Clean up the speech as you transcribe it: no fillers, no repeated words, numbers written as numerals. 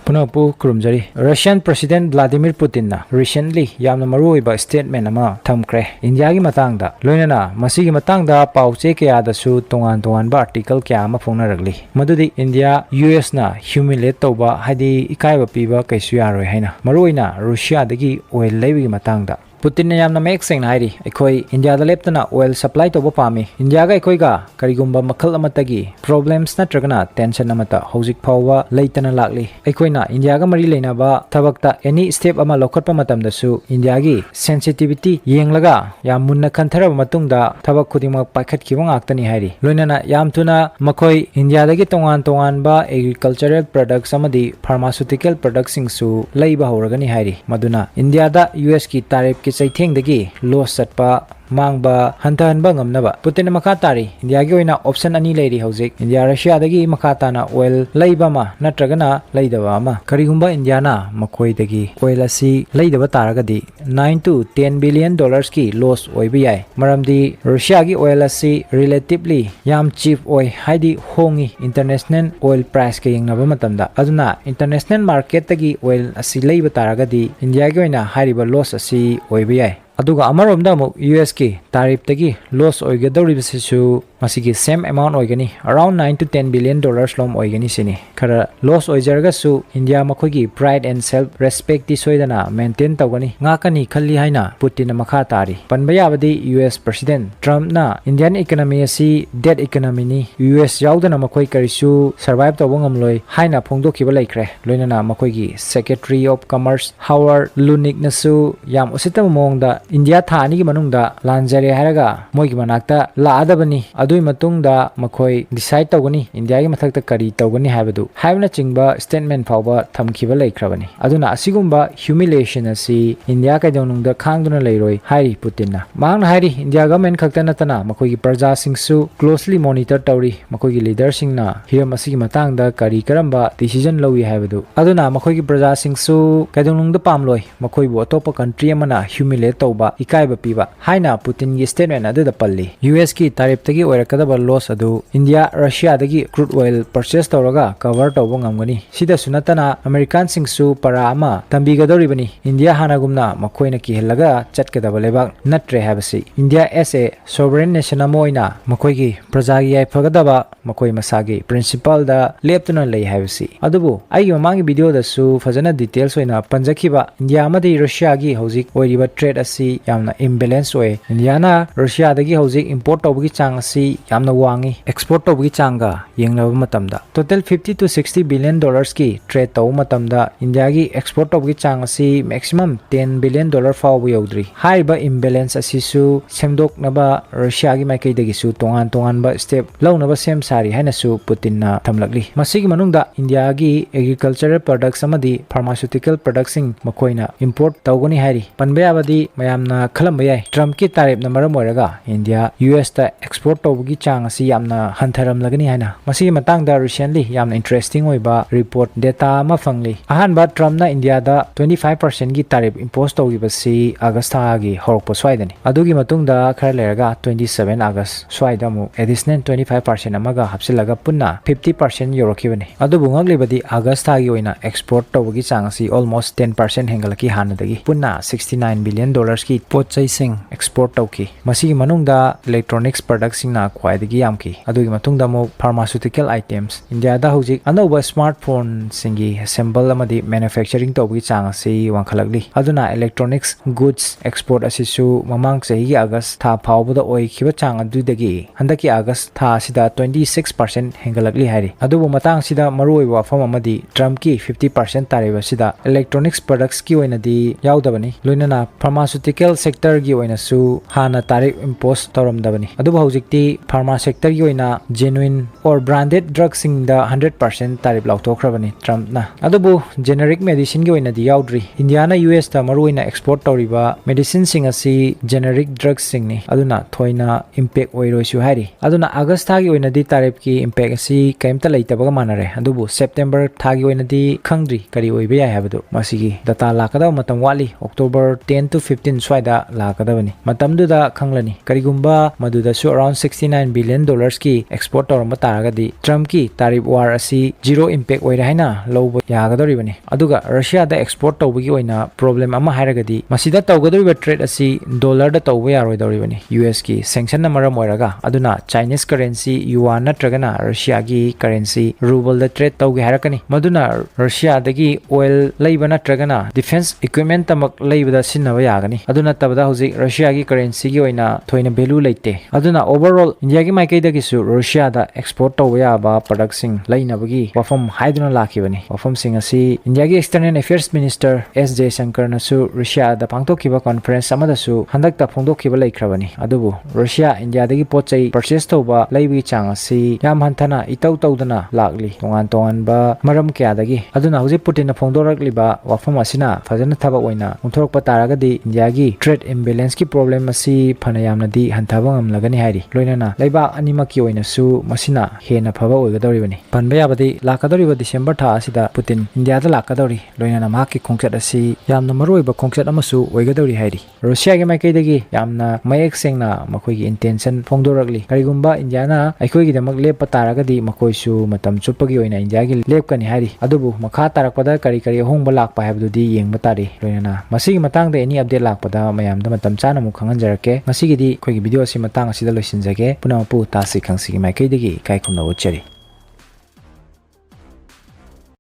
Punapu Kurumjari. Russian President Vladimir Putin na recently yamna maruiba statement ama thamkre India gi matangda loinana masigi matangda pauche kaya dasu tongan ba article kya ama phonaragli madudi India US na humiliate tawba hadi ikaiba piba kaisu yaroi haina maruina Russia dagi oil leibi matangda Putin ne yamna mek seng nairi ekoi India da leptana oil supply to pami India ga ekoi ga karigumba makhal amatagi problems na tragana tension amata hojik phawa leitana lakli ekoi na India ga mari leina ba thabakta any step ama lokotpa matam da su India gi sensitivity yenglaga yam munna khanthara matung da thabak khudima pakhat kiwang aktani hairi loinana yam tuna makoi India da gi tongan ba agricultural products amadi pharmaceutical products sing su leiba horagani hairi maduna India da US ki tariff ki Saithengdagi loss satpa mangba hantahanba ngamnaba Putin makatari India gi oina option ani leiri hojik India Russia dagi makatana oil leiba ma natragana leidaba ma karigumba India na makoi dagi oil asi leidaba taragadi 9 to 10 billion dollars ki loss oiba yai maramdi Russia gi oil asi relatively yam cheap oi haidi hongi international oil price ke yengnaba matamda aduna international market dagi oil asi leiba taragadi India gi oina hariba loss asi oiba yai aduga amaromda mu US ki tariff tagi loss oigadori bisisu masigi same amount oigani around 9 to 10 billion dollars lom oigani sini khara loss oijarga su India makhogi pride and self respect ti soidana maintain tawgani ngakani khalli haina Putin makha tari panbaya badi US president Trump na Indian economy asi dead economy ni US yaudana makhoi karisu survive tawngam loi haina phongdokhiba laikre loinana makhogi secretary of commerce Howard Lutnick nasu yam usitama mongda India thani gi manungda lanjare haraga moigi manakta laadabani adui matungda makhoi decide tawgani India gi mathakta kari tawgani habadu haibna chingba statement phawba thamkhiba laikhrabani aduna asigumba humiliation asi India ka donungda khangduna leiroi hairi Putin na mangna hairi India government khakta natana makhoi gi praja singsu closely monitor tawri makhoi gi leader singna hiram asigi matangda kari karamba decision lowi habadu aduna makhoi gi praja singsu kadonungda pamloi makhoi bu atopa country amana humiliate tawba ikaiba piba haina Putin gi statement adu da palli US ki tariff tagi oirakadaba loss adu India Russia dagi crude oil purchase tawraga cover tawba ngamgani sida sunatana American singsu para ama tambigadori bani India hanagumna makhoina ki helaga chatkadaba lebak natre habasi India as a sovereign nation amoina makhoi gi praja gi ai phagadaba makhoi masagi principle da leptuna lei habasi adubu ai mamangi video da su fajana details oina panjakhiba India amadi Russia gi hojik oiriba trade asi yamna imbalance oe India na Russia dagi hojik import tawbagi chang asi yamna wangi export tawbagi changa yengnaba matamda total 50 to 60 billion dollars ki trade taw matamda India gi export tawbagi chang asi maximum 10 billion dollar fawbu yaudri haiba imbalance asi su semdoknaba Russia gi maikai dagi su tongan ba step lawnaba sem sari haina su Putin na thamlakli masigi manungda India gi agricultural products amadi pharmaceutical products sing makoina import tawgani hairi panbayabadi mayamna khalamba yai Trump ki tariff na maram oiraga India US ta export tawbagi chang asi yamna hantaram lagani haina masigi matangda recently yamna interesting oiba report data ma fangli ahanba Trump na India da 25% gi tariff impose tawgibasi August tha gi horokpa swaidani adugi matungda khara leraga 27 August swaida mu additional 25% amaga hapsilaga punna 50% yorokibani adubu ngaglibadi August tha gi oina export tawbagi chang asi almost 10% hengalaki hanadagi punna 69 billion dollars ki pochai sing export tawki masigi manungda electronics products sing na khwaidagi yamki adugi matungda mo pharmaceutical items India da hojik anoba smartphone singi assemble amadi manufacturing tawbagi chang asi wangkhalakli aduna electronics goods export asisu mamang chahi gi August tha phawbada oi khiba chang adudagi handaki August tha sida 26% hengalakli hari adubu matang sida maroi wa fam amadi Trump ki 50% tariba sida electronics products ki oina di yaudabani loinana pharmaceutical sector gi oina su hana tariff impose tawramdabani adubu hojikti pharma sector gi oina genuine or branded drugs sing da 100% tariff lautokhrabani Trump na adubu generic medicine gi oina di yaudri India na US ta maruina export tawriba medicine sing asi generic drugs sing ni aduna thoina impact oiroisu hari aduna August tha gi oina di tariff ki impact asi kaimta leitabaga manare adubu September tha gi oina di khangdri kari oiba ya habadu masigi data lakada matam wali October 10 to 15 2016 swaida lakadabani matamduda khanglani karigumba madudasu around 69 billion dollars ki export toramba taragadi Trump ki tariff war asi zero impact oira haina lowba yagadoribani aduga Russia da export tawbagi oina problem ama hairagadi masida tawgadoriba trade asi dollar da tawba yaroidoribani US ki sanction na maram oiraga aduna Chinese currency yuan natragana Russia gi currency ruble da trade tawgi harakani maduna Russia dagi oil leiba natragana defense equipment tamak leibada sinaba yagani aduna tabada hoji Russia gi currency gi oina thoina value leite aduna overall India gi maikai dagi su Russia da export tawba yaba product sing leinabagi wafam haiduna lakibani wafam sing asi India gi external affairs minister S Jaishankar na su Russia da pangtokkiba conference amada su handak ta phongdokkiba laikhrabani adubu Russia India dagi pochai purchase tawba leibi chang asi yam hanthana itau tawdana lakli tongan ba maram kya dagi aduna hoji Putin na phongdorakliba wafam asina fajana thaba oina unthorokpa taragadi India gi trade imbalance ki problem asi phanayamna di hanthaba ngamlagani hairi loinana leiba anima ki oina su masina hena phaba oigadoribani panba yabadi lakadoriba December tha asida Putin India da lakadori loinana ma ki khongchat asi yamna maroiba khongchat amasu oigadori hairi Russia gi maikai dagi yamna mayek sengna makoi gi intention phongdorakli karigumba India na aikoi gi damak lepa taragadi makoi su matam chupagi oina India gi lepkani hairi adubu makha tarakpada kari hongba lakpa haibdudi yengba tari loinana masigi matang da any update lakpada mayam da matam chana mu khanganjarake masigi di khoi gi video asi matang asida loisinjage punapu Tasi Khangsi gi maikai dagi kai khumna uchari